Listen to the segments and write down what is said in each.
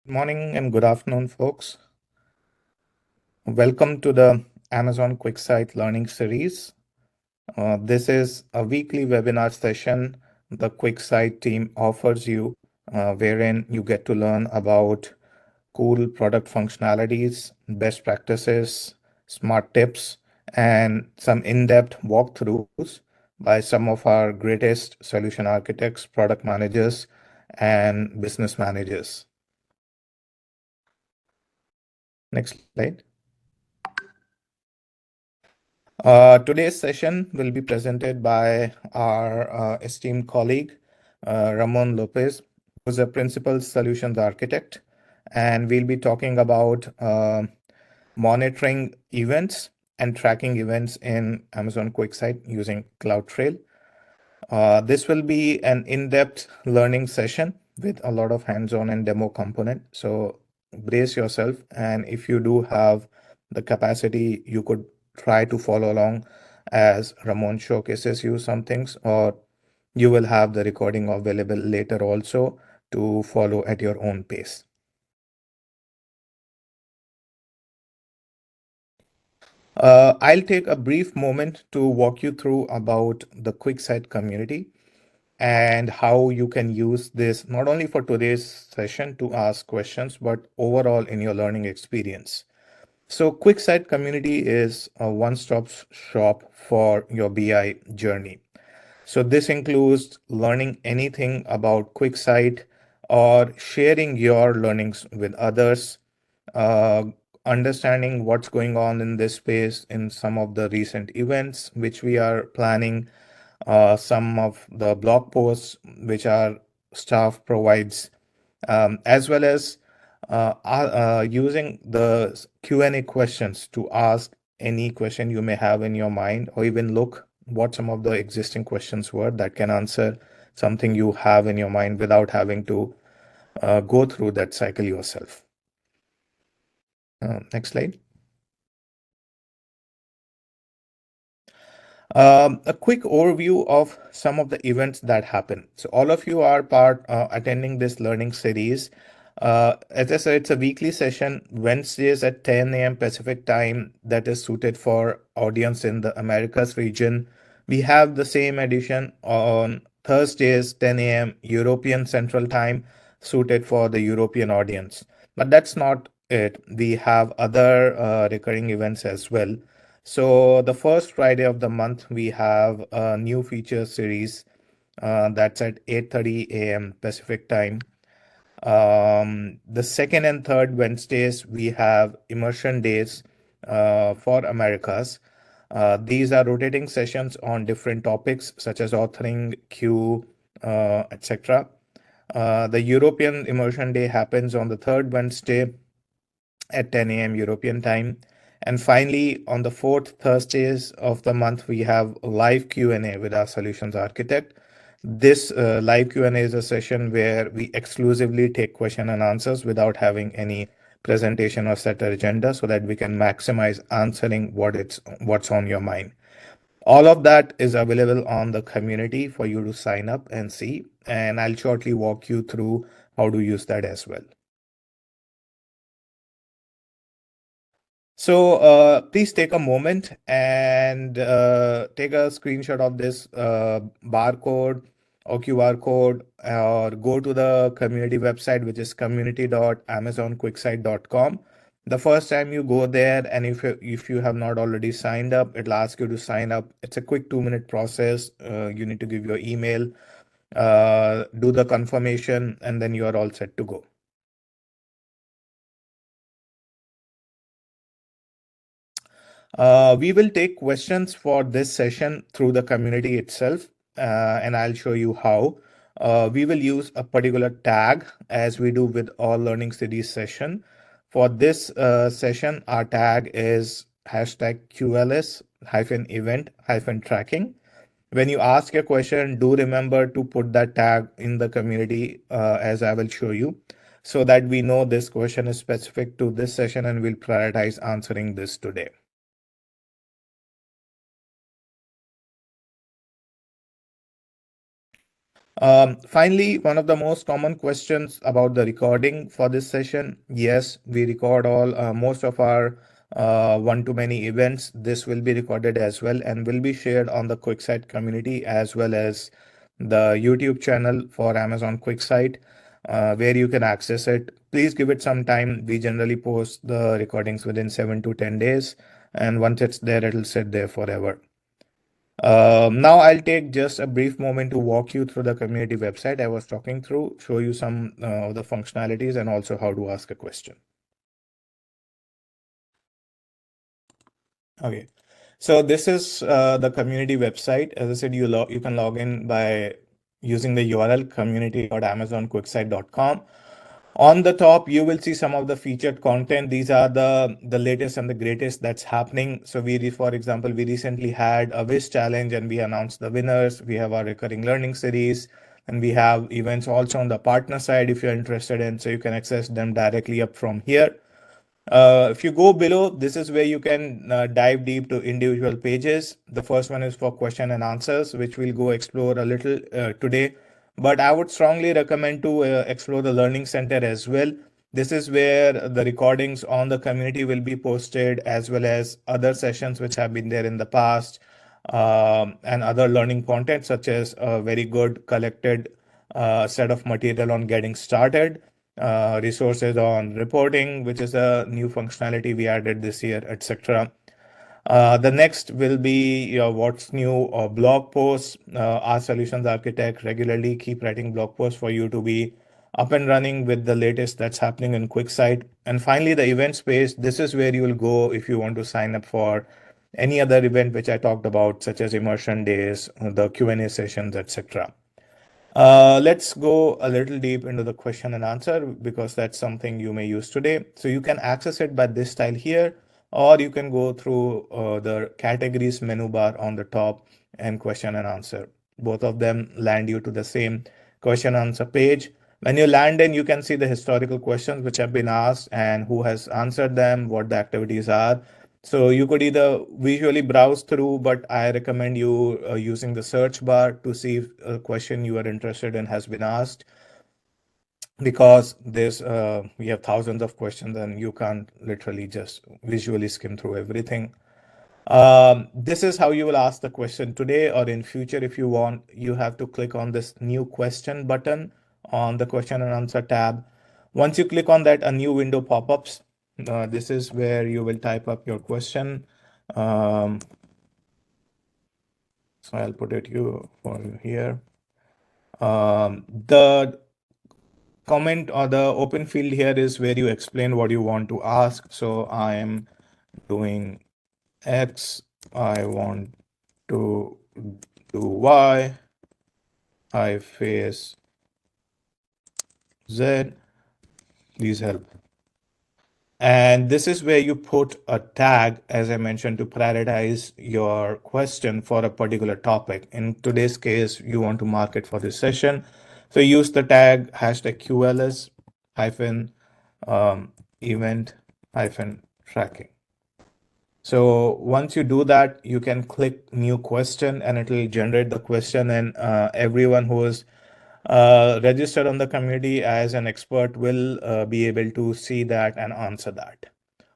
Morning and good afternoon, folks. Welcome to the Amazon QuickSight Learning Series. This is a weekly webinar session the QuickSight team offers you, wherein you get to learn about cool product functionalities, best practices, smart tips, and some in-depth walkthroughs by some of our greatest solution architects, product managers, and business managers. Next slide. Today's session will be presented by our esteemed colleague, Ramon Lopez, who's a principal solutions architect. And we'll be talking about monitoring events and tracking events in Amazon QuickSight using Cloudtrail. This will be an in-depth learning session with a lot of hands-on and demo component. So brace yourself. And if you do have the capacity, you could try to follow along as Ramon showcases you some things, or you will have the recording available later also to follow at your own pace. I'll take a brief moment to walk you through about the QuickSight community and how you can use this not only for today's session to ask questions, but overall in your learning experience. So QuickSight community is a one-stop shop for your BI journey. So this includes learning anything about QuickSight or sharing your learnings with others, uh, understanding what's going on in this space in some of the recent events which we are planning, some of the blog posts which our staff provides, as well as using the Q&A questions to ask any question you may have in your mind, or even look what some of the existing questions were that can answer something you have in your mind without having to go through that cycle yourself. Next slide. A quick overview of some of the events that happen. So all of you are attending this learning series. As I said, it's a weekly session, Wednesdays at 10 a.m. Pacific time, that is suited for audience in the Americas region. We have the same edition on Thursdays, 10 a.m. European Central Time, suited for the European audience. But that's not it. We have other recurring events as well. So the first Friday of the month, we have a new feature series that's at 8:30 a.m. Pacific time. The second and third Wednesdays, we have immersion days for Americas. These are rotating sessions on different topics such as authoring, Q, etc. The European immersion day happens on the third Wednesday at 10 a.m. European time. And finally, on the fourth Thursdays of the month, we have live Q&A with our solutions architect. This live Q&A is a session where we exclusively take question and answers without having any presentation or set agenda, so that we can maximize answering what's on your mind. All of that is available on the community for you to sign up and see, and I'll shortly walk you through how to use that as well. So please take a moment and take a screenshot of this barcode or QR code, or go to the community website, which is community.amazonquicksite.com. The first time you go there, and if you have not already signed up, it'll ask you to sign up. It's a quick 2-minute process. You need to give your email, do the confirmation, and then you are all set to go. We will take questions for this session through the community itself, and I'll show you how. We will use a particular tag as we do with all learning series session. For this session, our tag is hashtag QLS-event-tracking. When you ask a question, do remember to put that tag in the community, as I will show you, so that we know this question is specific to this session and we'll prioritize answering this today. Finally, one of the most common questions about the recording for this session. Yes, we record all most of our one-to-many events. This will be recorded as well and will be shared on the QuickSight community as well as the YouTube channel for Amazon QuickSight, where you can access it. Please give it some time. We generally post the recordings within 7 to 10 days, and once it's there, it'll sit there forever. Now I'll take just a brief moment to walk you through the community website I was talking through, show you some of the functionalities and also how to ask a question. Okay, so this is the community website. As I said, you can log in by using the URL community.amazonquicksite.com. On the top, you will see some of the featured content. These are the latest and the greatest that's happening. So for example, we recently had a Wish challenge and we announced the winners. We have our recurring learning series and we have events also on the partner side if you're interested in. So you can access them directly up from here. If you go below, this is where you can dive deep to individual pages. The first one is for question and answers, which we'll go explore a little today. But I would strongly recommend to explore the Learning Center as well. This is where the recordings on the community will be posted, as well as other sessions which have been there in the past, and other learning content, such as a very good collected set of material on getting started, resources on reporting, which is a new functionality we added this year, etc. The next will be your what's new or blog posts. Our solutions architect regularly keep writing blog posts for you to be up and running with the latest that's happening in QuickSight. And finally, the event space. This is where you will go if you want to sign up for any other event which I talked about, such as immersion days, the Q&A sessions, etc. Let's go a little deep into the question and answer because that's something you may use today. So you can access it by this style here, or you can go through the categories menu bar on the top and question and answer. Both of them land you to the same question answer page. When you land in, you can see the historical questions which have been asked and who has answered them, what the activities are. So you could either visually browse through, but I recommend you using the search bar to see if a question you are interested in has been asked, because there's we have thousands of questions and you can't literally just visually skim through everything. This is how you will ask the question today or in future. If you want, you have to click on this new question button on the question and answer tab. Once you click on that, a new window pop-ups. This is where you will type up your question. Um, so I'll put it for you here. The comment or the open field here is where you explain what you want to ask. So I am doing X, I want to do Y, I face Z, please help. And this is where you put a tag, as I mentioned, to prioritize your question for a particular topic. In today's case, you want to mark it for this session. So use the tag hashtag QLS hyphen event hyphen tracking. So once you do that, you can click new question and it will generate the question, and everyone who is registered on the community as an expert will be able to see that and answer that.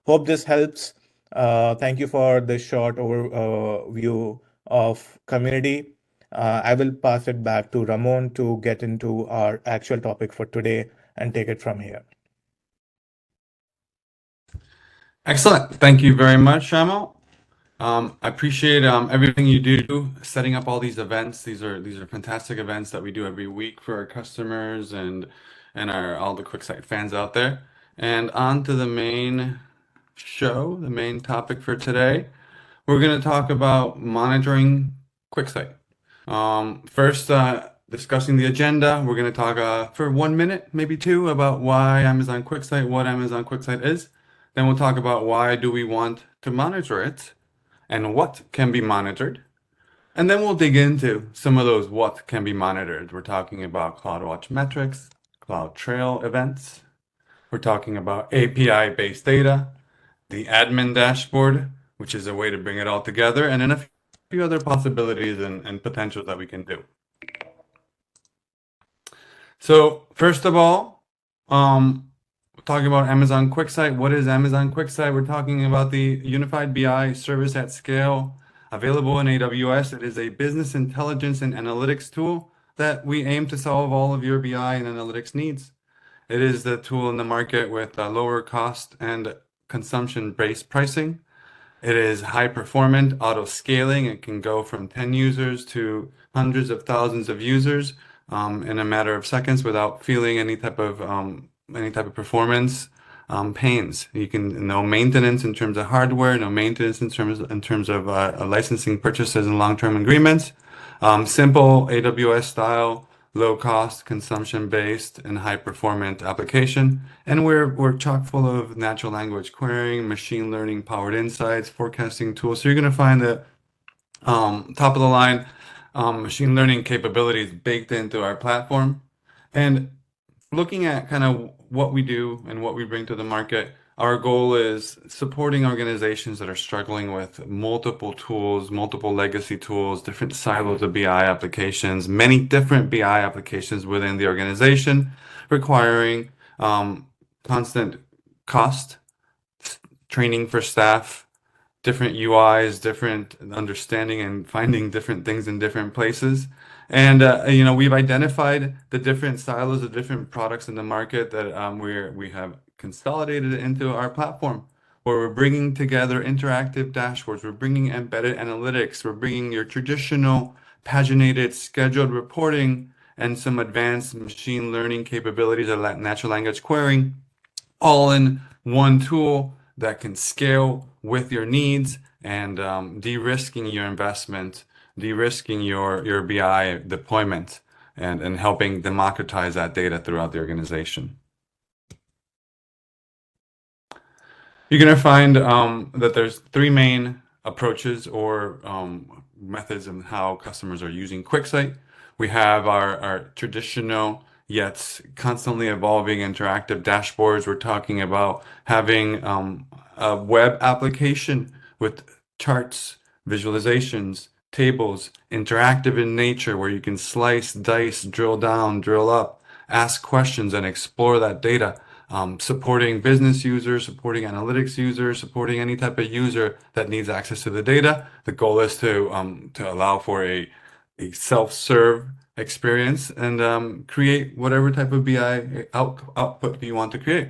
Hope this helps. Thank you for the short overview of community. I will pass it back to Ramon to get into our actual topic for today and take it from here. Excellent. Thank you very much, Shamal. I appreciate everything you do setting up all these events. These are fantastic events that we do every week for our customers and our all the QuickSight fans out there. And on to the main show, the main topic for today. We're going to talk about monitoring QuickSight. First, discussing the agenda. We're going to talk for 1 minute, maybe two, about why Amazon QuickSight, what Amazon QuickSight is. Then we'll talk about why do we want to monitor it and what can be monitored. And then we'll dig into some of those what can be monitored. We're talking about CloudWatch metrics, Cloudtrail events. We're talking about API-based data, the admin dashboard, which is a way to bring it all together, and then a few other possibilities and potentials that we can do. So first of all, we're talking about Amazon QuickSight. What is Amazon QuickSight? We're talking about the unified BI service at scale available in AWS. It is a business intelligence and analytics tool that we aim to solve all of your BI and analytics needs. It is the tool in the market with lower cost and consumption-based pricing. It is high performant, auto scaling. It can go from 10 users to hundreds of thousands of users in a matter of seconds without feeling any type of performance pains. You can no maintenance in terms of hardware, no maintenance in terms of licensing purchases and long-term agreements. Simple AWS style, low cost, consumption based, and high performant application. And we're chock full of natural language querying, machine learning powered insights, forecasting tools. So you're going to find that top of the line machine learning capabilities baked into our platform. And looking at kind of what we do and what we bring to the market, our goal is supporting organizations that are struggling with multiple tools, multiple legacy tools, different silos of BI applications, many different BI applications within the organization, requiring constant cost, training for staff, different UIs, different understanding and finding different things in different places. And we've identified the different silos of different products in the market that we have consolidated into our platform, where we're bringing together interactive dashboards, we're bringing embedded analytics, we're bringing your traditional paginated scheduled reporting and some advanced machine learning capabilities of natural language querying all in one tool that can scale with your needs and de-risking your investment, de-risking your BI deployment, and helping democratize that data throughout the organization. You're going to find that there's three main approaches or methods in how customers are using QuickSight. We have our traditional yet constantly evolving interactive dashboards. We're talking about having a web application with charts, visualizations, tables, interactive in nature, where you can slice, dice, drill down, drill up, ask questions, and explore that data. Supporting business users, supporting analytics users, supporting any type of user that needs access to the data. The goal is to allow for a self-serve experience and create whatever type of BI output you want to create.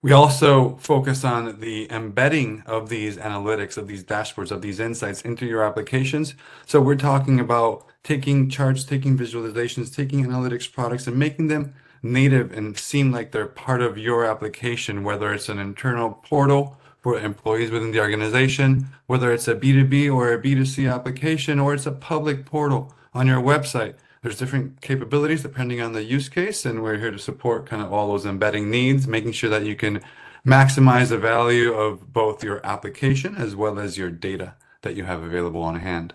We also focus on the embedding of these analytics, of these dashboards, of these insights into your applications. So we're talking about taking charts, taking visualizations, taking analytics products and making them native and seem like they're part of your application, whether it's an internal portal for employees within the organization, whether it's a B2B or a B2C application, or it's a public portal on your website. There's different capabilities depending on the use case, and we're here to support kind of all those embedding needs, making sure that you can maximize the value of both your application as well as your data that you have available on hand.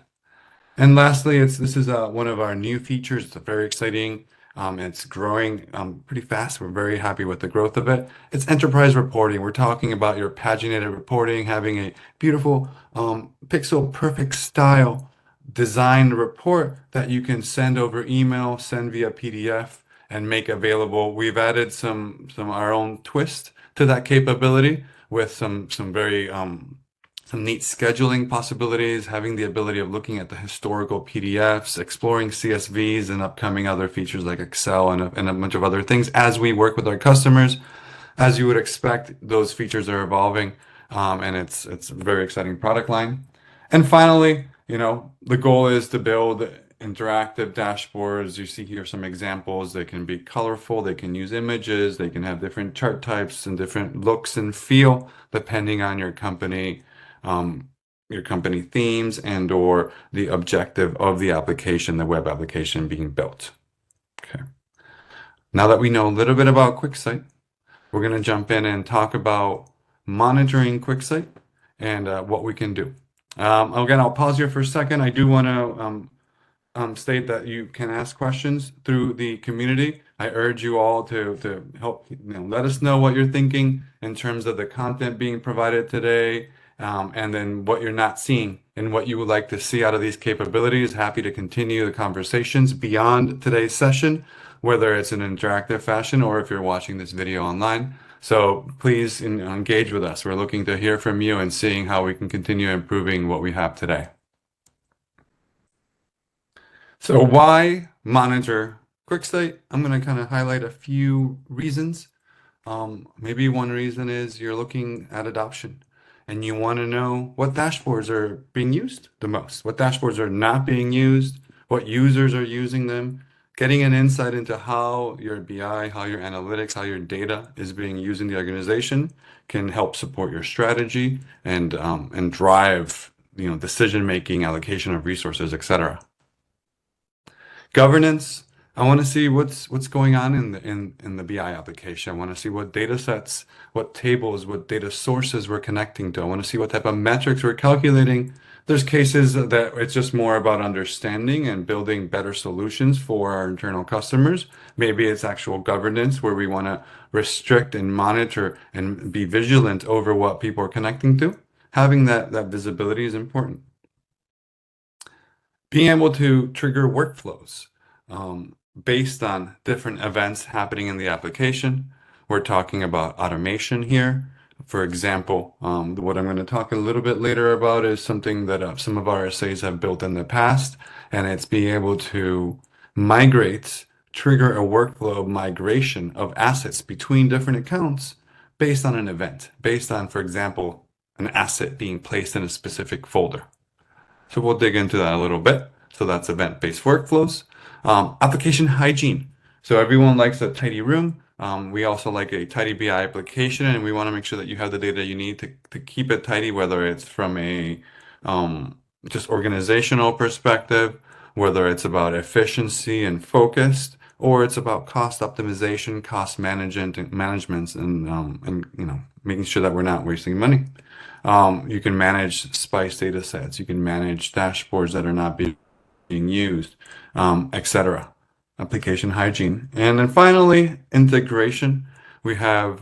And lastly, this is one of our new features. It's very exciting. It's growing pretty fast. We're very happy with the growth of it. It's enterprise reporting. We're talking about your paginated reporting, having a beautiful pixel perfect style designed report that you can send over email, send via PDF, and make available. We've added some our own twist to that capability with some very some neat scheduling possibilities, having the ability of looking at the historical PDFs, exploring CSVs, and upcoming other features like Excel and a bunch of other things as we work with our customers. As you would expect, those features are evolving, and it's a very exciting product line. And finally, the goal is to build interactive dashboards. You see here some examples. They can be colorful, they can use images, they can have different chart types and different looks and feel depending on your company themes and or the objective of the application, the web application being built. Okay. Now that we know a little bit about QuickSight, we're going to jump in and talk about monitoring QuickSight and what we can do. Again, I'll pause here for a second. I do want to state that you can ask questions through the community. I urge you all to help let us know what you're thinking in terms of the content being provided today, and then what you're not seeing and what you would like to see out of these capabilities. Happy to continue the conversations beyond today's session. whether it's in an interactive fashion or if you're watching this video online. So please engage with us. We're looking to hear from you and seeing how we can continue improving what we have today. So why monitor QuickSight? I'm going to kind of highlight a few reasons. Maybe one reason is you're looking at adoption and you want to know what dashboards are being used the most, what dashboards are not being used, what users are using them. Getting an insight into how your BI, how your analytics, how your data is being used in the organization can help support your strategy and drive, decision making, allocation of resources, etc. Governance, I want to see what's going on in the BI application. I want to see what data sets, what tables, what data sources we're connecting to. I want to see what type of metrics we're calculating. There's cases that it's just more about understanding and building better solutions for our internal customers. Maybe it's actual governance where we want to restrict and monitor and be vigilant over what people are connecting to. Having that visibility is important. Being able to trigger workflows based on different events happening in the application. We're talking about automation here. For example, what I'm going to talk a little bit later about is something that some of our SAs have built in the past, and it's being able to migrate, trigger a workflow migration of assets between different accounts based on an event, based on, for example, an asset being placed in a specific folder. So we'll dig into that a little bit. So that's event-based workflows. Application hygiene. So everyone likes a tidy room. We also like a tidy BI application, and we want to make sure that you have the data you need to keep it tidy, whether it's from a just organizational perspective, whether it's about efficiency and focused, or it's about cost optimization, cost management, and making sure that we're not wasting money. You can manage SPICE data sets. You can manage dashboards that are not being used, etc. Application hygiene. And then finally, integration. We have,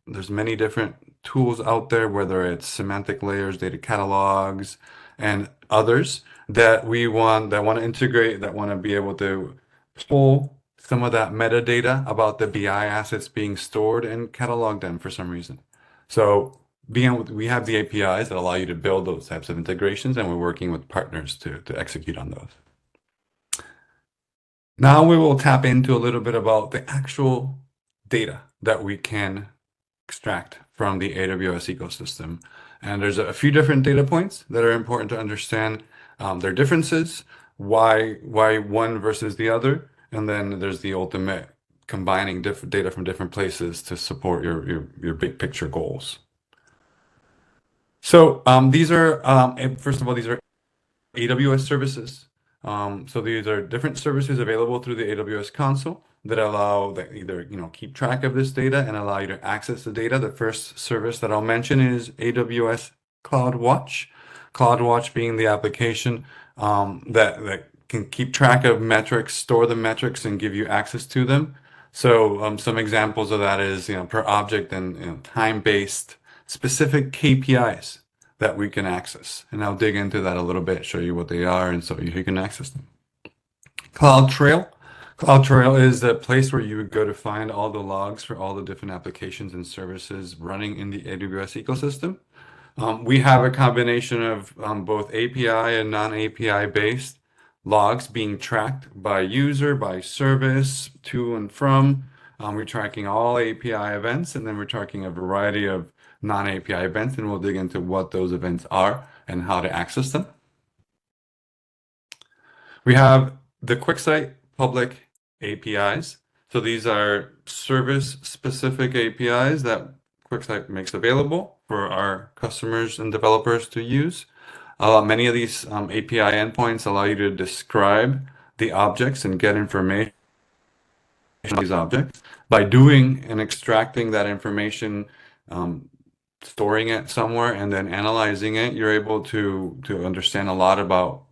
there's many different tools out there, whether it's semantic layers, data catalogs, and others that want to integrate, that want to be able to pull some of that metadata about the BI assets being stored and catalog them for some reason. So we have the APIs that allow you to build those types of integrations, and we're working with partners to execute on those. Now we will tap into a little bit about the actual data that we can extract from the AWS ecosystem. And there's a few different data points that are important to understand their differences, why one versus the other, and then there's the ultimate combining different data from different places to support your big picture goals. So these are, first of all, these are AWS services. So these are different services available through the AWS console that allow that either keep track of this data and allow you to access the data. The first service that I'll mention is AWS CloudWatch. CloudWatch being the application that can keep track of metrics, store the metrics, and give you access to them. So some examples of that is per object and time-based specific KPIs that we can access. And I'll dig into that a little bit, show you what they are, and so you can access them. Cloudtrail. Cloudtrail is the place where you would go to find all the logs for all the different applications and services running in the AWS ecosystem. We have a combination of both API and non-API based logs being tracked by user, by service, to and from. We're tracking all API events, and then we're tracking a variety of non-API events, and we'll dig into what those events are and how to access them. We have the QuickSight public APIs. So these are service-specific APIs that QuickSight makes available for our customers and developers to use. Many of these API endpoints allow you to describe the objects and get information on these objects. By doing and extracting that information, storing it somewhere, and then analyzing it, you're able to understand a lot about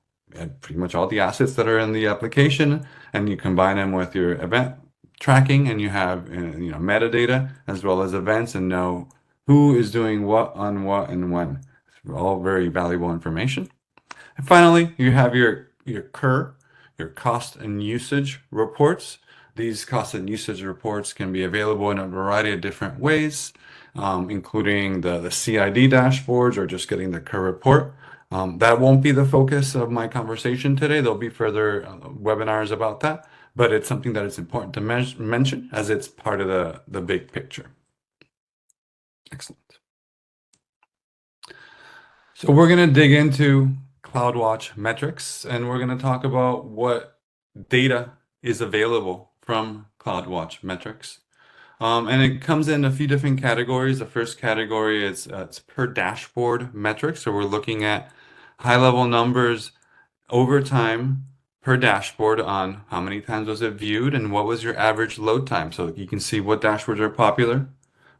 pretty much all the assets that are in the application, and you combine them with your event tracking, and you have metadata as well as events, and know who is doing what on what and when. It's all very valuable information. And finally, you have your CUR, your cost and usage reports. These cost and usage reports can be available in a variety of different ways, including the CID dashboards or just getting the current report. That won't be the focus of my conversation today. There'll be further webinars about that, but it's something that is important to mention as it's part of the big picture. Excellent. So we're going to dig into CloudWatch metrics, and we're going to talk about what data is available from CloudWatch metrics. And it comes in a few different categories. The first category is it's per dashboard metrics. So we're looking at high-level numbers over time per dashboard on how many times was it viewed and what was your average load time. So you can see what dashboards are popular,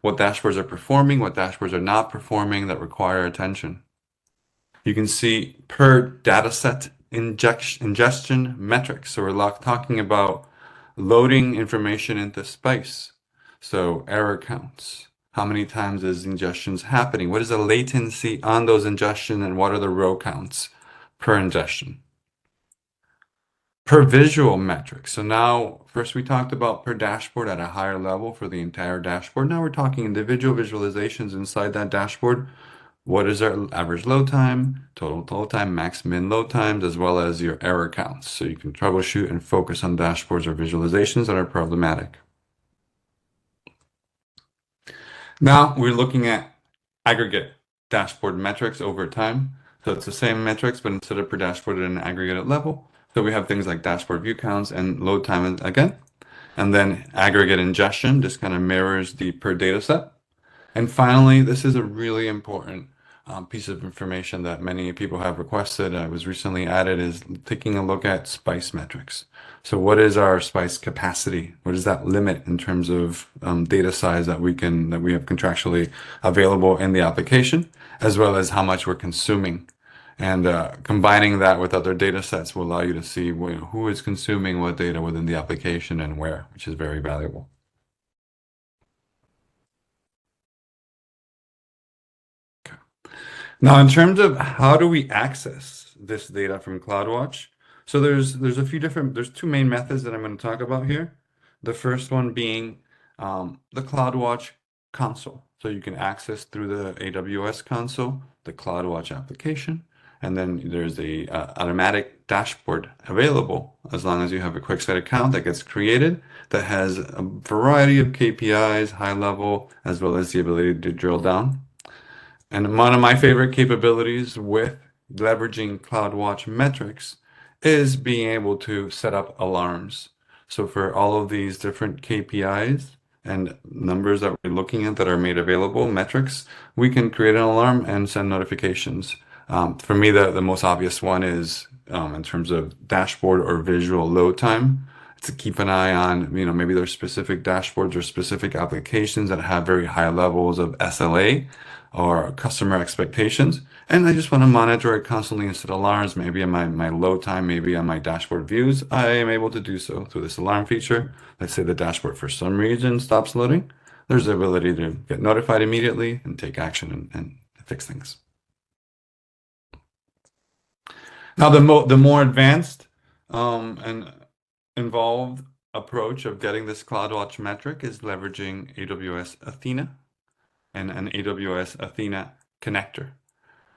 what dashboards are performing, what dashboards are not performing that require attention. You can see per dataset ingestion metrics. So we're talking about loading information into Spice. So error counts. How many times is ingestions happening? What is the latency on those ingestion and what are the row counts per ingestion? Per visual metrics. So now first we talked about per dashboard at a higher level for the entire dashboard. Now we're talking individual visualizations inside that dashboard. What is our average load time, total load time, max min load times, as well as your error counts. So you can troubleshoot and focus on dashboards or visualizations that are problematic. Now we're looking at aggregate dashboard metrics over time. So it's the same metrics, but instead of per dashboard at an aggregated level. So we have things like dashboard view counts and load time again. And then aggregate ingestion just kind of mirrors the per data set. And finally, this is a really important piece of information that many people have requested. I was recently added is taking a look at Spice metrics. So what is our Spice capacity? What is that limit in terms of data size that we have contractually available in the application, as well as how much we're consuming. And combining that with other data sets will allow you to see who is consuming what data within the application and where, which is very valuable. Now, in terms of how do we access this data from CloudWatch? So there's two main methods that I'm going to talk about here. The first one being the CloudWatch console. So you can access through the AWS console, the CloudWatch application, and then there's a automatic dashboard available as long as you have a QuickSight account that gets created that has a variety of KPIs, high level, as well as the ability to drill down. And one of my favorite capabilities with leveraging CloudWatch metrics is being able to set up alarms. So for all of these different KPIs and numbers that we're looking at that are made available, metrics, we can create an alarm and send notifications. For me, the most obvious one is in terms of dashboard or visual load time, to keep an eye on, maybe there's specific dashboards or specific applications that have very high levels of SLA or customer expectations. And I just want to monitor it constantly and set alarms, maybe on my load time, maybe on my dashboard views. I am able to do so through this alarm feature. Let's say the dashboard for some reason stops loading. There's the ability to get notified immediately and take action and fix things. Now, the more advanced and involved approach of getting this CloudWatch metric is leveraging AWS Athena and an AWS Athena connector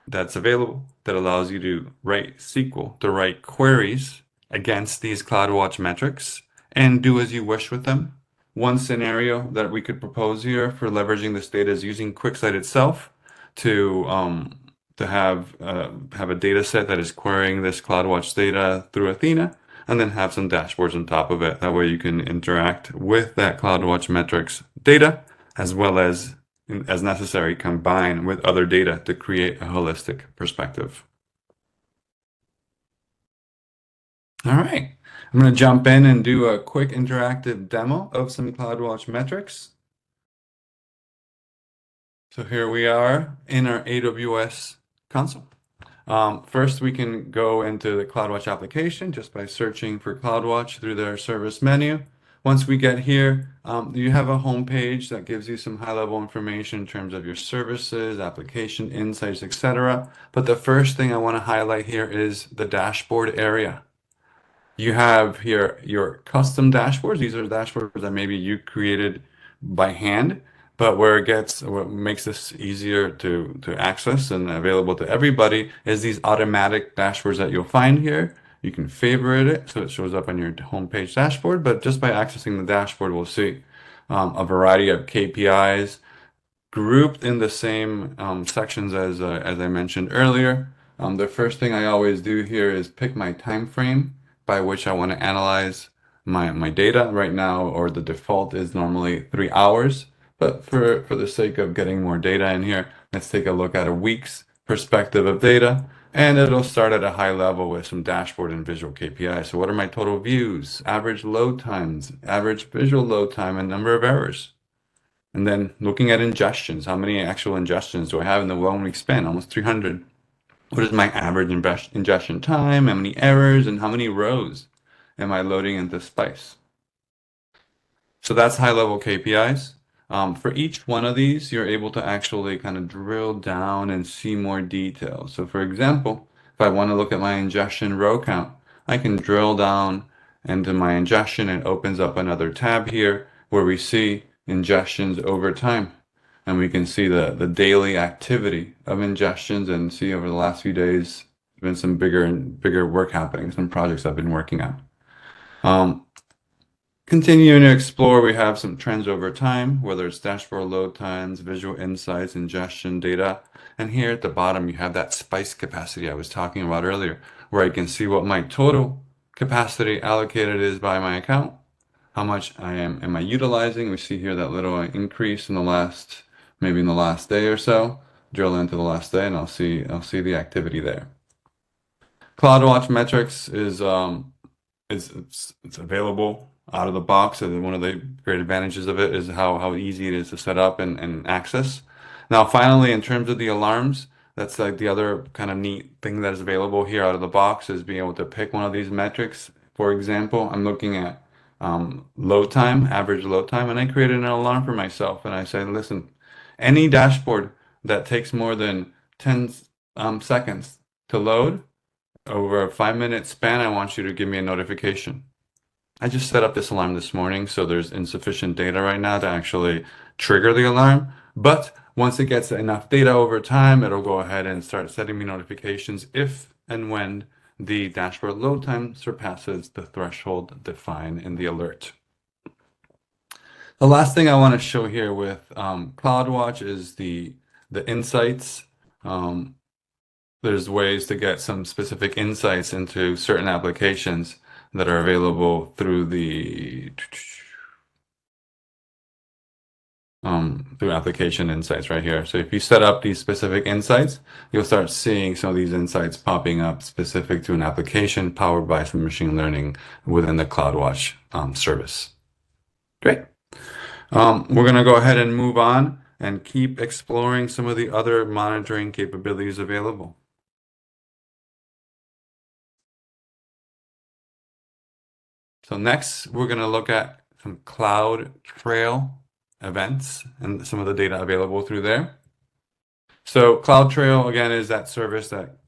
that's available that allows you to write SQL, to write queries against these CloudWatch metrics and do as you wish with them. One scenario that we could propose here for leveraging this data is using QuickSight itself to have a data set that is querying this CloudWatch data through Athena, and then have some dashboards on top of it. That way you can interact with that CloudWatch metrics data, as well as necessary, combine with other data to create a holistic perspective. All right, I'm going to jump in and do a quick interactive demo of some CloudWatch metrics. So here we are in our AWS console. First, we can go into the CloudWatch application just by searching for CloudWatch through their service menu. Once we get here, you have a home page that gives you some high-level information in terms of your services, application insights, etc. But the first thing I want to highlight here is the dashboard area. You have here your custom dashboards. These are dashboards that maybe you created by hand, but what makes this easier to access and available to everybody is these automatic dashboards that you'll find here. You can favorite it so it shows up on your homepage dashboard, but just by accessing the dashboard, we'll see a variety of KPIs grouped in the same sections as I mentioned earlier. The first thing I always do here is pick my time frame by which I want to analyze my data. Right now, or the default is normally 3 hours, but for the sake of getting more data in here, let's take a look at a week's perspective of data. And it'll start at a high level with some dashboard and visual KPIs. So what are my total views, average load times, average visual load time, and number of errors? And then looking at ingestions, how many actual ingestions do I have in the 1 week span? Almost 300. What is my average ingestion time? How many errors and how many rows am I loading into Spice? So that's high level KPIs. For each one of these, you're able to actually kind of drill down and see more detail. So for example, if I want to look at my ingestion row count, I can drill down into my ingestion. It opens up another tab here where we see ingestions over time. And we can see the daily activity of ingestions and see over the last few days, there's been some bigger and bigger work happening, some projects I've been working on. Um, Continuing to explore, we have some trends over time, whether it's dashboard load times, visual insights, ingestion data. And here at the bottom, you have that spice capacity I was talking about earlier, where I can see what my total capacity allocated is by my account, how much am I utilizing. We see here that little increase in the last, maybe in the last day or so. Drill into the last day and I'll see the activity there. CloudWatch metrics is it's available out of the box. And one of the great advantages of it is how easy it is to set up and access. Now, finally, in terms of the alarms, that's like the other kind of neat thing that is available here out of the box is being able to pick one of these metrics. For example, I'm looking at load time, average load time, and I created an alarm for myself. And I say, listen, any dashboard that takes more than 10 seconds to load, over a 5 minute span, I want you to give me a notification. I just set up this alarm this morning, so there's insufficient data right now to actually trigger the alarm. But once it gets enough data over time, it'll go ahead and start sending me notifications if and when the dashboard load time surpasses the threshold defined in the alert. The last thing I want to show here with CloudWatch is the insights. There's ways to get some specific insights into certain applications that are available through application insights right here. So if you set up these specific insights, you'll start seeing some of these insights popping up specific to an application powered by some machine learning within the CloudWatch service. Great. We're going to go ahead and move on and keep exploring some of the other monitoring capabilities available. So next, we're going to look at some Cloudtrail events and some of the data available through there. So Cloudtrail, again, is that service that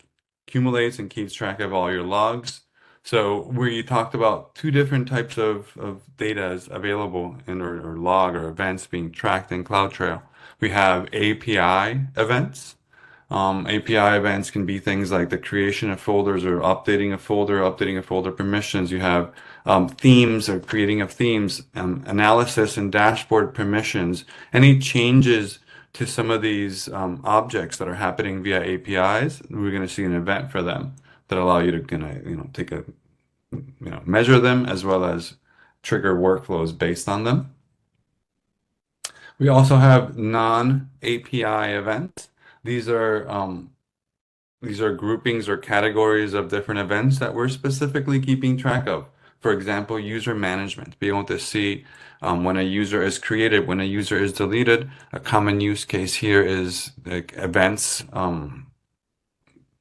accumulates and keeps track of all your logs. So we talked about two different types of data is available in or log or events being tracked in Cloudtrail. We have API events. API events can be things like the creation of folders or updating a folder permissions. You have themes or creating of themes, analysis and dashboard permissions. Any changes to some of these objects that are happening via APIs, we're going to see an event for them that allow you to take a measure them as well as trigger workflows based on them. We also have non-API events. These are groupings or categories of different events that we're specifically keeping track of. For example, user management, be able to see when a user is created, when a user is deleted. A common use case here is like events,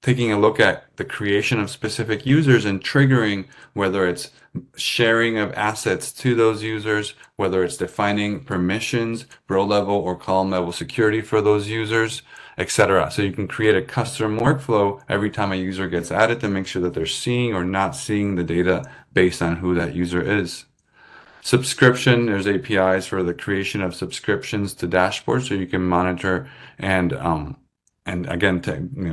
taking a look at the creation of specific users and triggering whether it's sharing of assets to those users, whether it's defining permissions, row level or column level security for those users, etc. So you can create a custom workflow every time a user gets added to make sure that they're seeing or not seeing the data based on who that user is. Subscription, there's APIs for the creation of subscriptions to dashboards so you can monitor and again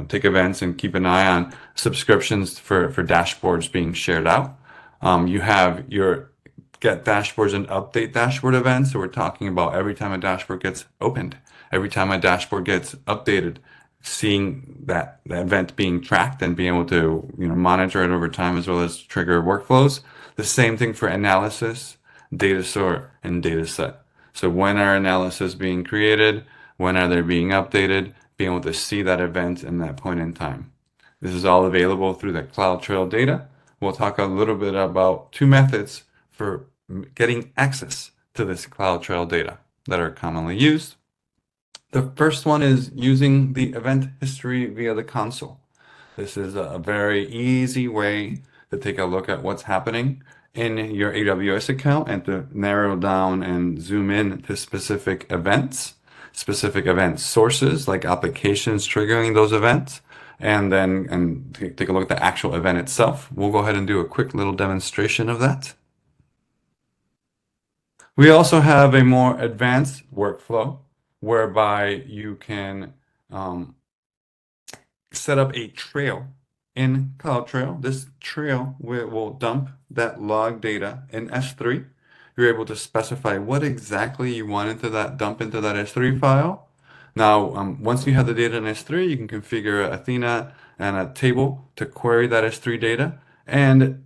take events and keep an eye on subscriptions for dashboards being shared out. You have your get dashboards and update dashboard events. So we're talking about every time a dashboard gets opened, every time a dashboard gets updated, seeing that the event being tracked and being able to monitor it over time as well as trigger workflows. The same thing for analysis, data store, and data set. So when are analysis being created? When are they being updated? Being able to see that event in that point in time. This is all available through the Cloudtrail data. We'll talk a little bit about two methods for getting access to this Cloudtrail data that are commonly used. The first one is using the event history via the console. This is a very easy way to take a look at what's happening in your AWS account and to narrow down and zoom in to specific event sources like applications triggering those events, and then take a look at the actual event itself. We'll go ahead and do a quick little demonstration of that. We also have a more advanced workflow whereby you can set up a trail in CloudTrail. This trail will dump that log data in S3. You're able to specify what exactly you want into that dump into that S3 file. Now, once you have the data in S3, you can configure Athena and a table to query that S3 data. And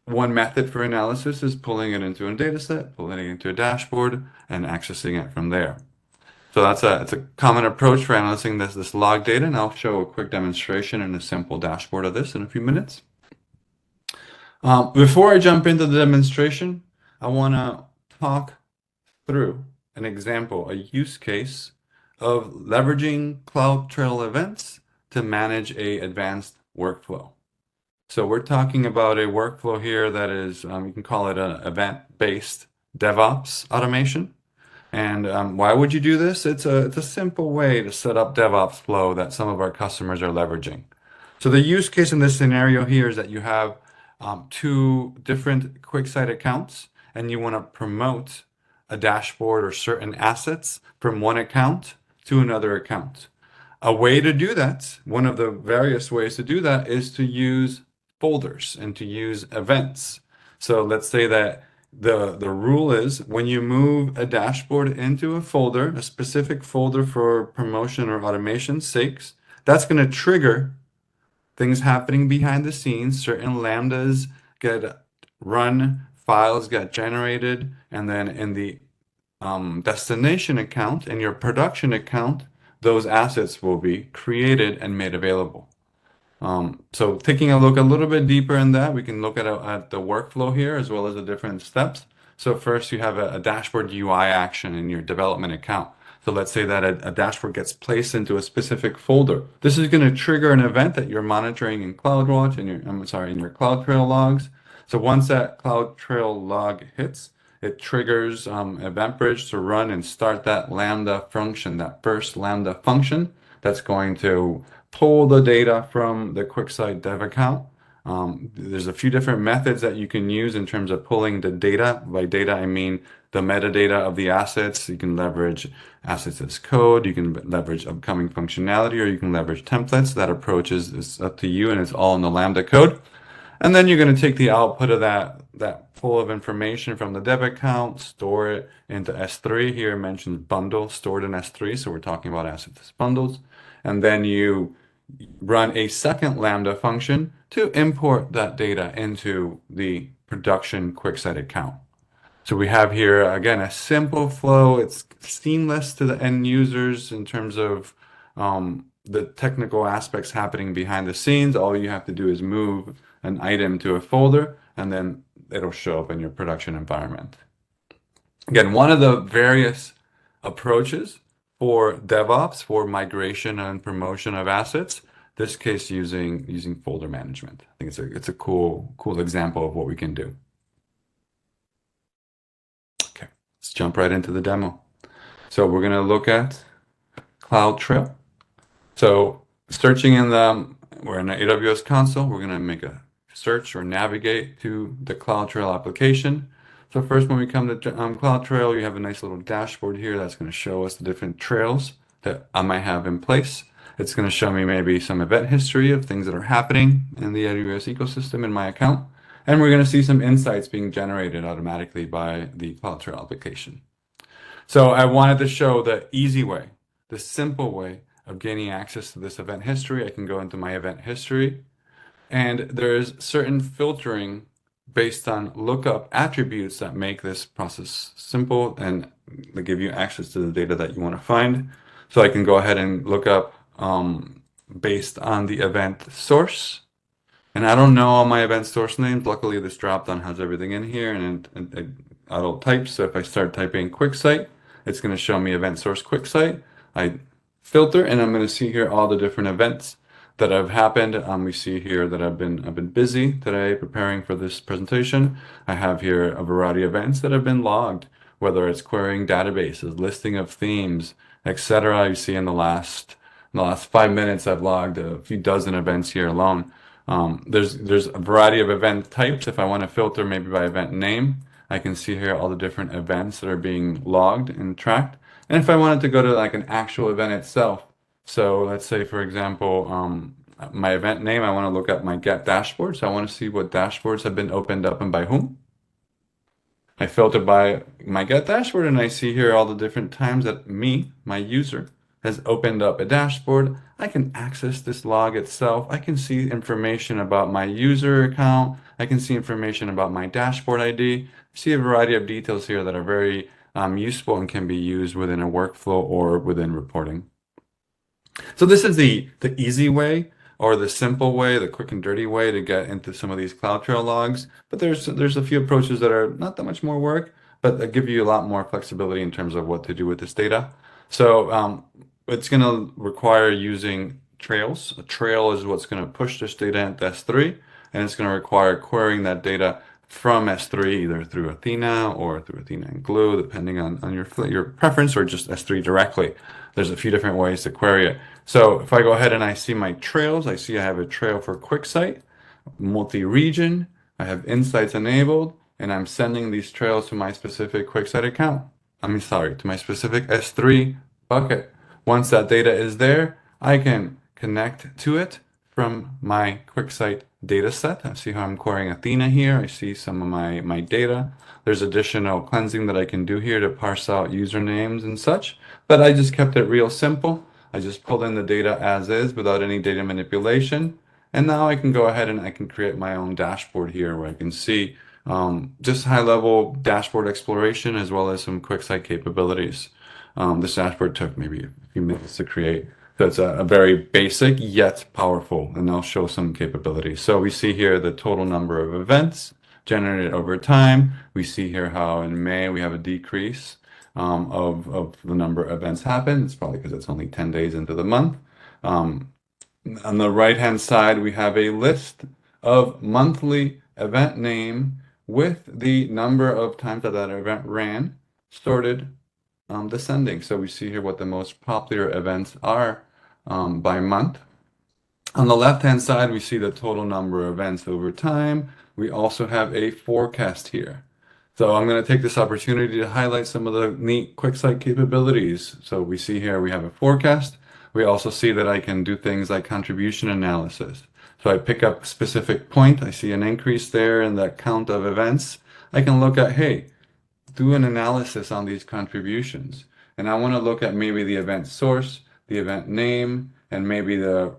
one method for analysis is pulling it into a data set, pulling it into a dashboard, and accessing it from there. So it's a common approach for analyzing this log data, and I'll show a quick demonstration and a simple dashboard of this in a few minutes. Before I jump into the demonstration, I want to talk through an example, a use case of leveraging Cloudtrail events to manage a advanced workflow. So we're talking about a workflow here that is, you can call it an event-based DevOps automation. And why would you do this? It's a simple way to set up DevOps flow that some of our customers are leveraging. So the use case in this scenario here is that you have two different QuickSight accounts, and you want to promote a dashboard or certain assets from one account to another account. A way to do that, one of the various ways to do that, is to use folders and to use events. So let's say that the rule is when you move a dashboard into a folder, a specific folder for promotion or automation sakes, that's going to trigger things happening behind the scenes. Certain lambdas get run, files get generated, and then in the destination account and your production account, those assets will be created and made available. So taking a look a little bit deeper in that, we can look at the workflow here as well as the different steps. So first you have a dashboard UI action in your development account. So let's say that a dashboard gets placed into a specific folder. This is going to trigger an event that you're monitoring in CloudWatch and in your CloudTrail logs. So once that CloudTrail log hits, it triggers EventBridge to run and start that Lambda function, that first Lambda function that's going to pull the data from the QuickSight dev account. There's a few different methods that you can use in terms of pulling the data. By data, I mean the metadata of the assets. You can leverage assets as code, you can leverage upcoming functionality, or you can leverage templates. That approach is up to you, and it's all in the Lambda code. And then you're going to take the output of that pool of information from the dev account, store it into S3. Here it mentions bundle stored in S3, so we're talking about assets as bundles. And then you run a second Lambda function to import that data into the production QuickSight account. So we have here, again, a simple flow. It's seamless to the end users in terms of the technical aspects happening behind the scenes. All you have to do is move an item to a folder, and then it'll show up in your production environment. Again, one of the various approaches for DevOps for migration and promotion of assets, this case using folder management. I think it's a cool example of what we can do. Okay, let's jump right into the demo. So we're going to look at CloudTrail. So searching in we're in the AWS console, we're going to make a search or navigate to the CloudTrail application. So first, when we come to CloudTrail, you have a nice little dashboard here that's going to show us the different trails that I might have in place. It's going to show me maybe some event history of things that are happening in the AWS ecosystem in my account. And we're going to see some insights being generated automatically by the CloudTrail application. So I wanted to show the easy way, the simple way of gaining access to this event history. I can go into my event history, and there's certain filtering based on lookup attributes that make this process simple and they give you access to the data that you want to find. So I can go ahead and look up based on the event source. And I don't know all my event source names. Luckily, this dropdown has everything in here and it auto types. So if I start typing QuickSight, it's going to show me event source QuickSight. I filter and I'm going to see here all the different events that have happened. We see here that I've been busy today preparing for this presentation. I have here a variety of events that have been logged, whether it's querying databases, listing of themes, etc. You see in the last 5 minutes, I've logged a few dozen events here alone. There's a variety of event types. If I want to filter maybe by event name, I can see here all the different events that are being logged and tracked. And if I wanted to go to like an actual event itself, so let's say for example, my event name, I want to look at my get dashboard. So I want to see what dashboards have been opened up and by whom. I filter by my get dashboard and I see here all the different times that me, my user, has opened up a dashboard. I can access this log itself. I can see information about my user account. I can see information about my dashboard ID. I see a variety of details here that are very useful and can be used within a workflow or within reporting. So this is the easy way or the simple way, the quick and dirty way to get into some of these CloudTrail logs. But there's a few approaches that are not that much more work, but that give you a lot more flexibility in terms of what to do with this data. So it's going to require using trails. A trail is what's going to push this data into S3, and it's going to require querying that data from S3 either through Athena or through Athena and Glue, depending on your preference, or just S3 directly. There's a few different ways to query it. So if I go ahead and I see my trails, I see I have a trail for QuickSight, multi-region, I have insights enabled, and I'm sending these trails to my specific QuickSight account. To my specific S3 bucket. Once that data is there, I can connect to it from my QuickSight data set. I see how I'm querying Athena here. I see some of my data. There's additional cleansing that I can do here to parse out usernames and such, but I just kept it real simple. I just pulled in the data as is without any data manipulation. And now I can go ahead and I can create my own dashboard here where I can see just high-level dashboard exploration as well as some QuickSight capabilities. This dashboard took maybe a few minutes to create. So it's a very basic yet powerful, and I'll show some capabilities. So we see here the total number of events generated over time. We see here how in May we have a decrease of the number of events happened. It's probably because it's only 10 days into the month. On the right-hand side, we have a list of monthly event name with the number of times that that event ran, sorted descending. So we see here what the most popular events are by month. On the left-hand side, we see the total number of events over time. We also have a forecast here. So I'm going to take this opportunity to highlight some of the neat QuickSight capabilities. So we see here we have a forecast. We also see that I can do things like contribution analysis. So I pick up a specific point. I see an increase there in the count of events. I can look at, hey, do an analysis on these contributions. And I want to look at maybe the event source, the event name, and maybe the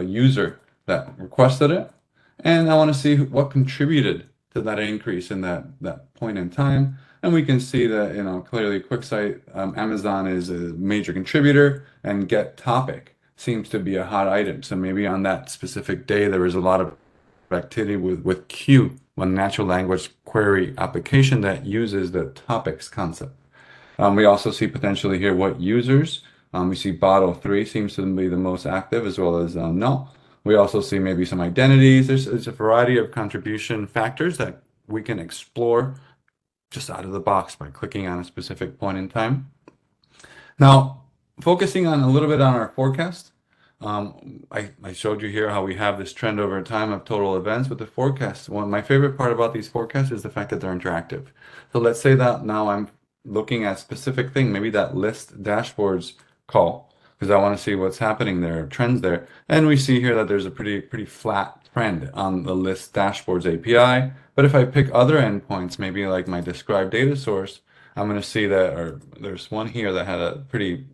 user that requested it. And I want to see what contributed to that increase in that point in time. And we can see that, clearly QuickSight, Amazon is a major contributor, and get topic seems to be a hot item. So maybe on that specific day, there was a lot of activity with Q, one natural language query application that uses the topics concept. We also see potentially here what users. We see bottle 3 seems to be the most active, as well as null. We also see maybe some identities. There's a variety of contribution factors that we can explore just out of the box by clicking on a specific point in time. Now, focusing on a little bit on our forecast. I showed you here how we have this trend over time of total events with the forecast. One, my favorite part about these forecasts is the fact that they're interactive. So let's say that now I'm looking at a specific thing, maybe that list dashboards call, because I want to see what's happening there, trends there. And we see here that there's a pretty flat trend on the list dashboards API. But if I pick other endpoints, maybe like my described data source, I'm going to see that, or there's one here that had a pretty,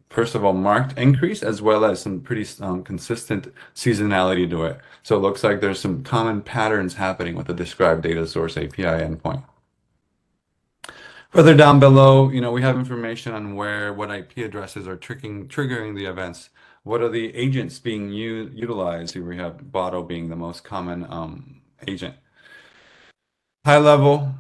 first of all, marked increase as well as some pretty consistent seasonality to it. So it looks like there's some common patterns happening with the described data source API endpoint. Further down below, we have information on what IP addresses are triggering the events. What are the agents being utilized? Here we have Botto being the most common agent. High level,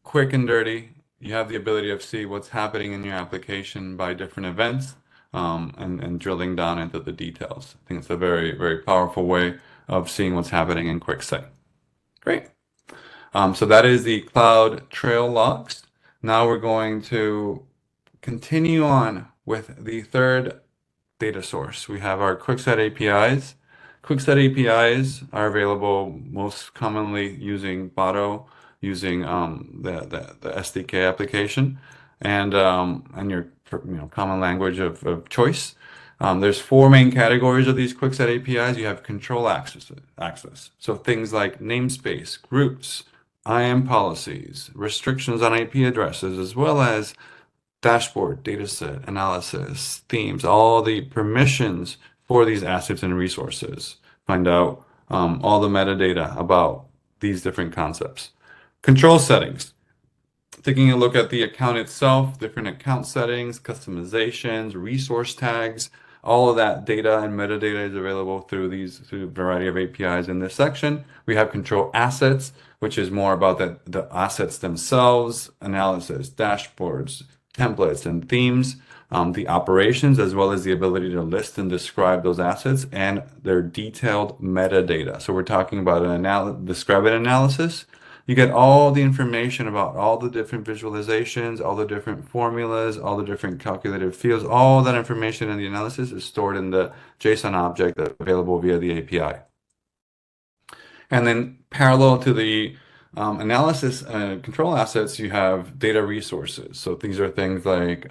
quick and dirty. You have the ability to see what's happening in your application by different events, and drilling down into the details. I think it's a very powerful way of seeing what's happening in QuickSight. Great. So that is the Cloudtrail logs. Now we're going to continue on with the third data source. We have our QuickSight APIs. QuickSight APIs are available most commonly using Botto, using the SDK application, and your common language of choice. There's four main categories of these QuickSight APIs. You have control access. So things like namespace, groups, IAM policies, restrictions on IP addresses, as well as dashboard, dataset, analysis, themes, all the permissions for these assets and resources. Find out all the metadata about these different concepts. Control settings. Taking a look at the account itself, different account settings, customizations, resource tags, all of that data and metadata is available through a variety of APIs in this section. We have control assets, which is more about the assets themselves, analysis, dashboards, templates, and themes, the operations, as well as the ability to list and describe those assets and their detailed metadata. So we're talking about an describe and analysis. You get all the information about all the different visualizations, all the different formulas, all the different calculated fields. All that information in the analysis is stored in the JSON object that's available via the API. And then parallel to the analysis and control assets, you have data resources. So these are things like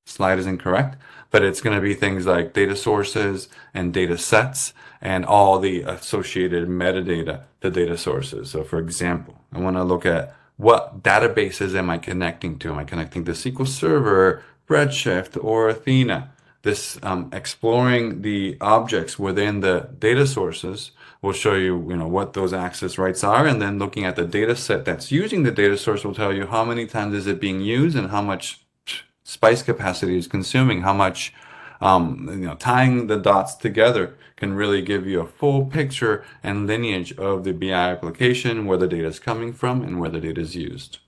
slide is incorrect, but it's going to be things like data sources and data sets and all the associated metadata to data sources. So for example, I want to look at what databases am I connecting to? Am I connecting to SQL Server, Redshift, or Athena? This exploring the objects within the data sources will show you, what those access rights are, and then looking at the data set that's using the data source will tell you how many times is it being used and how much spice capacity is consuming, how much, tying the dots together can really give you a full picture and lineage of the BI application, where the data is coming from and where the data is used.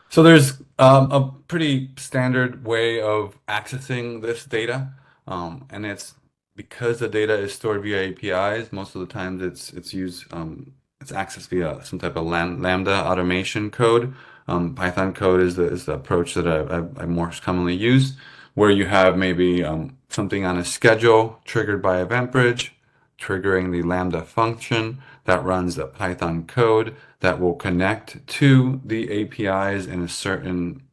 So there's a pretty standard way of accessing this data, and it's because the data is stored via APIs. Most of the times, it's accessed via some type of Lambda automation code. Python code is the approach that I more commonly use, where you have maybe something on a schedule triggered by EventBridge, triggering the Lambda function that runs the Python code that will connect to the APIs in a certain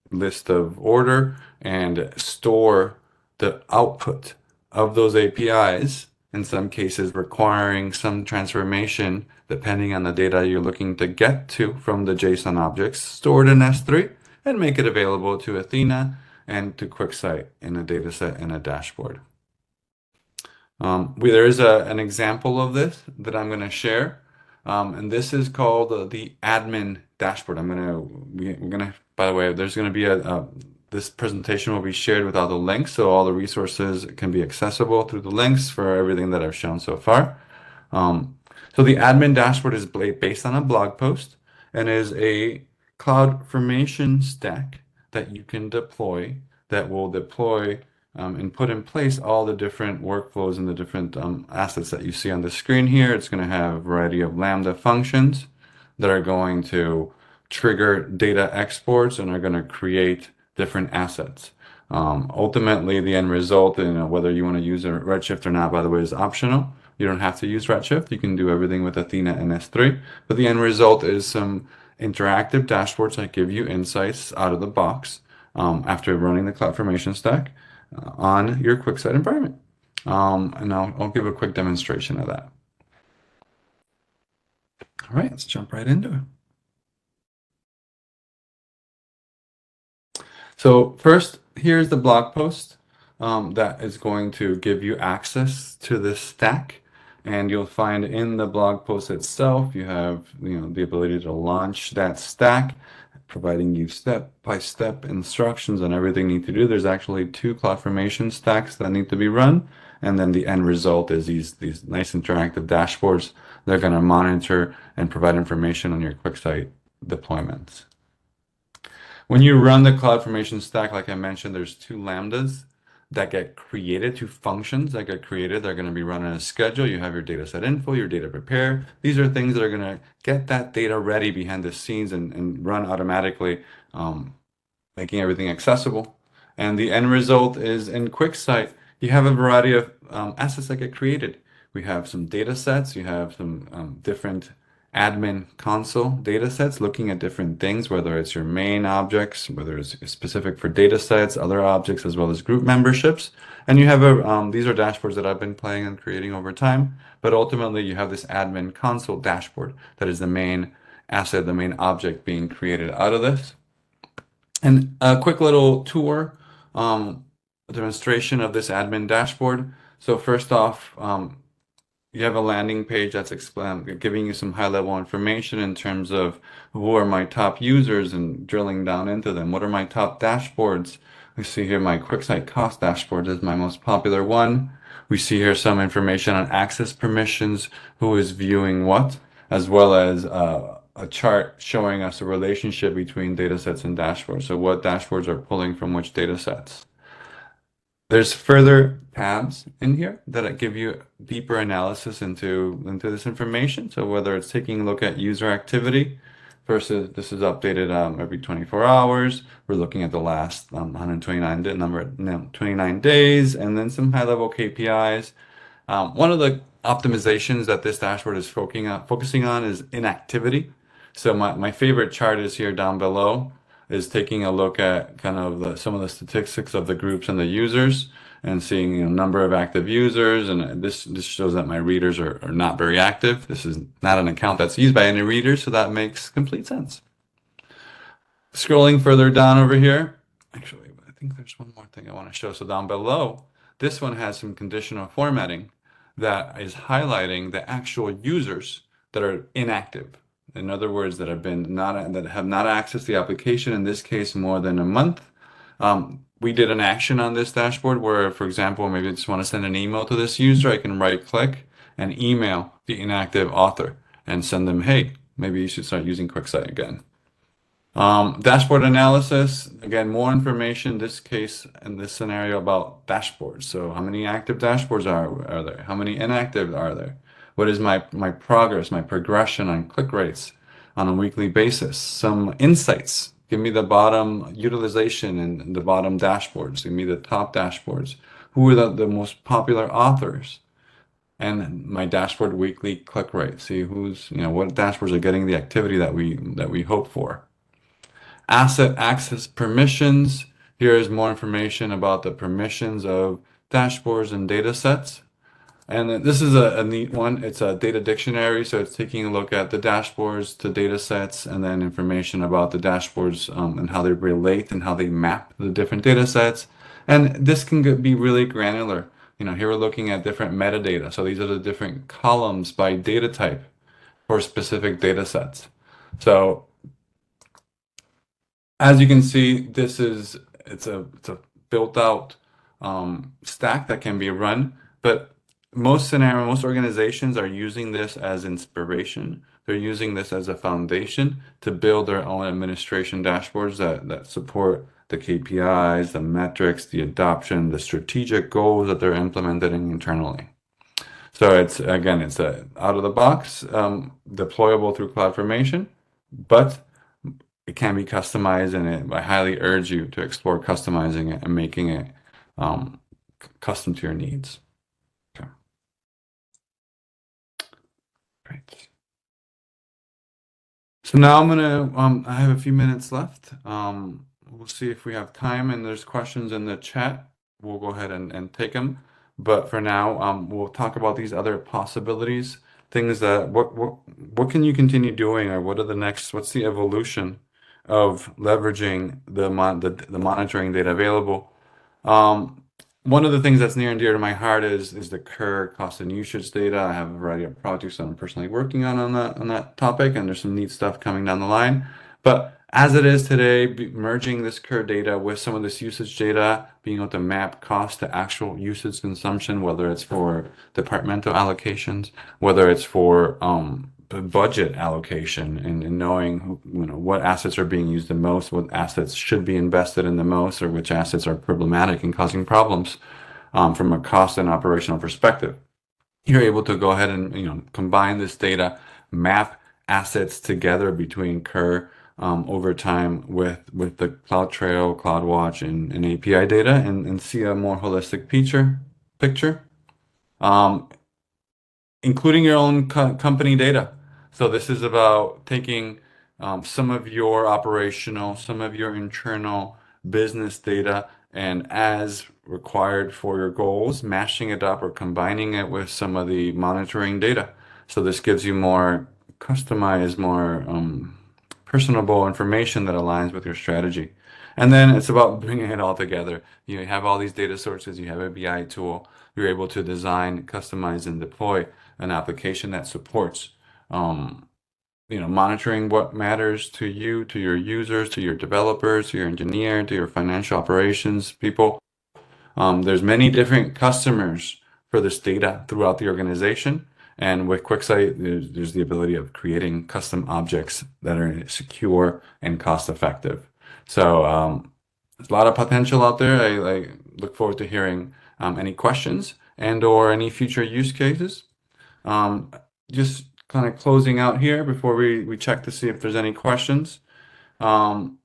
list of order and store the output of those APIs, in some cases requiring some transformation depending on the data you're looking to get to from the JSON objects stored in S3, and make it available to Athena and to QuickSight in a dataset and a dashboard. There is an example of this that I'm going to share, and this is called the admin dashboard. We're gonna, by the way, there's going to be this presentation will be shared with all the links, so all the resources can be accessible through the links for everything that I've shown so far. So the admin dashboard is based on a blog post and is a CloudFormation stack that you can deploy, that will deploy and put in place all the different workflows and the different assets that you see on the screen here. It's going to have a variety of Lambda functions that are going to trigger data exports and are going to create different assets. Ultimately, the end result, whether you want to use a Redshift or not, by the way, is optional. You don't have to use Redshift. You can do everything with Athena and S3. But the end result is some interactive dashboards that give you insights out of the box after running the CloudFormation stack on your QuickSight environment. And I'll give a quick demonstration of that. All right, let's jump right into it. So first, here's the blog post that is going to give you access to this stack. And you'll find in the blog post itself, you have the ability to launch that stack, providing you step-by-step instructions on everything you need to do. There's actually 2 CloudFormation stacks that need to be run. And then the end result is these nice interactive dashboards. They're going to monitor and provide information on your QuickSight deployments. When you run the CloudFormation stack, like I mentioned, there's 2 lambdas that get created, 2 functions that get created. They're going to be run on a schedule. You have your data set info, your data prepare. These are things that are going to get that data ready behind the scenes and run automatically, making everything accessible. And the end result is in QuickSight, you have a variety of assets that get created. We have some data sets. You have some different admin console data sets looking at different things, whether it's your main objects, whether it's specific for data sets, other objects, as well as group memberships. And you have these are dashboards that I've been playing and creating over time, but ultimately you have this admin console dashboard that is the main asset, the main object being created out of this. And a quick little tour, a demonstration of this admin dashboard. So first off, you have a landing page that's giving you some high-level information in terms of who are my top users and drilling down into them. What are my top dashboards? We see here my QuickSight cost dashboard is my most popular one. We see here some information on access permissions, who is viewing what, as well as a chart showing us a relationship between datasets and dashboards. So what dashboards are pulling from which datasets. There's further tabs in here that give you deeper analysis into this information. So whether it's taking a look at user activity versus this is updated every 24 hours. We're looking at the last 29 days, and then some high-level KPIs. One of the optimizations that this dashboard is focusing on is inactivity. So my favorite chart is here down below, is taking a look at kind of some of the statistics of the groups and the users and seeing number of active users. And this shows that my readers are not very active. This is not an account that's used by any readers, so that makes complete sense. Scrolling further down over here, actually, I think there's one more thing I want to show. So down below, this one has some conditional formatting that is highlighting the actual users that are inactive. In other words, that have not accessed the application, in this case, more than a month. We did an action on this dashboard where, for example, maybe I just want to send an email to this user. I can right click and email the inactive author and send them, hey, maybe you should start using QuickSight again. Dashboard analysis, again, more information, this case, in this scenario, about dashboards. So how many active dashboards are there? How many inactive are there? What is my progress, my progression on click rates on a weekly basis? Some insights. Give me the bottom utilization and the bottom dashboards. Give me the top dashboards. Who are the most popular authors? And my dashboard weekly click rate. See what dashboards are getting the activity that we hope for. Asset access permissions. Here is more information about the permissions of dashboards and data sets. And this is a neat one. It's a data dictionary, so it's taking a look at the dashboards, the data sets, and then information about the dashboards and how they relate and how they map the different data sets. And this can be really granular. Here we're looking at different metadata. So these are the different columns by data type for specific data sets. So as you can see, it's a built out stack that can be run, but most organizations are using this as inspiration. They're using this as a foundation to build their own administration dashboards that support the KPIs, the metrics, the adoption, the strategic goals that they're implementing internally. So it's a out of the box, deployable through CloudFormation, but it can be customized, and I highly urge you to explore customizing it and making it um, custom to your needs. Okay, great. So now I have a few minutes left. We'll see if we have time and there's questions in the chat. We'll go ahead and take them. But for now, we'll talk about these other possibilities, things that what can you continue doing, or what are the next, what's the evolution of leveraging the monitoring data available? Um, One of the things that's near and dear to my heart is the CUR cost and usage data. I have a variety of projects that I'm personally working on that topic, and there's some neat stuff coming down the line. But as it is today, merging this CUR data with some of this usage data, being able to map cost to actual usage consumption, whether it's for departmental allocations, whether it's for budget allocation, and knowing what assets are being used the most, what assets should be invested in the most, or which assets are problematic and causing problems from a cost and operational perspective. You're able to go ahead and combine this data, map assets together between CUR over time with the Cloudtrail, CloudWatch, and API data, and see a more holistic picture. Um, Including your own company data. So this is about taking some of your operational, some of your internal business data, and as required for your goals, mashing it up or combining it with some of the monitoring data. So this gives you more customized, more personable information that aligns with your strategy. And then it's about bringing it all together. You have all these data sources, you have a BI tool, you're able to design, customize, and deploy an application that supports monitoring what matters to you, to your users, to your developers, to your engineer, to your financial operations people. There's many different customers for this data throughout the organization. And with QuickSight, there's the ability of creating custom objects that are secure and cost effective. So there's a lot of potential out there. I look forward to hearing any questions and or any future use cases. Um, just kind of closing out here before we check to see if there's any questions. Um,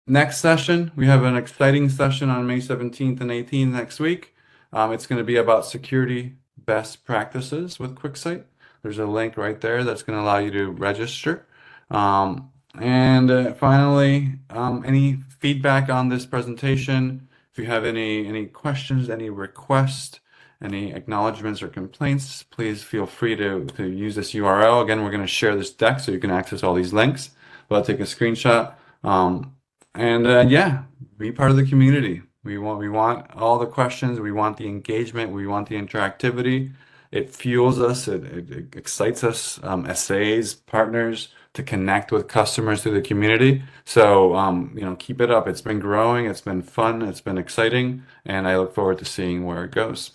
Next session, we have an exciting session on May 17th and 18th next week. It's going to be about security best practices with QuickSight. There's a link right there that's going to allow you to register. And finally, any feedback on this presentation? If you have any questions, any requests, any acknowledgements or complaints, please feel free to use this URL. Again, we're going to share this deck so you can access all these links. But I'll take a screenshot. And yeah, be part of the community. We want all the questions. We want the engagement. We want the interactivity. It fuels us. It excites us, SAs, partners, to connect with customers through the community. So keep it up. It's been growing. It's been fun. It's been exciting, and I look forward to seeing where it goes.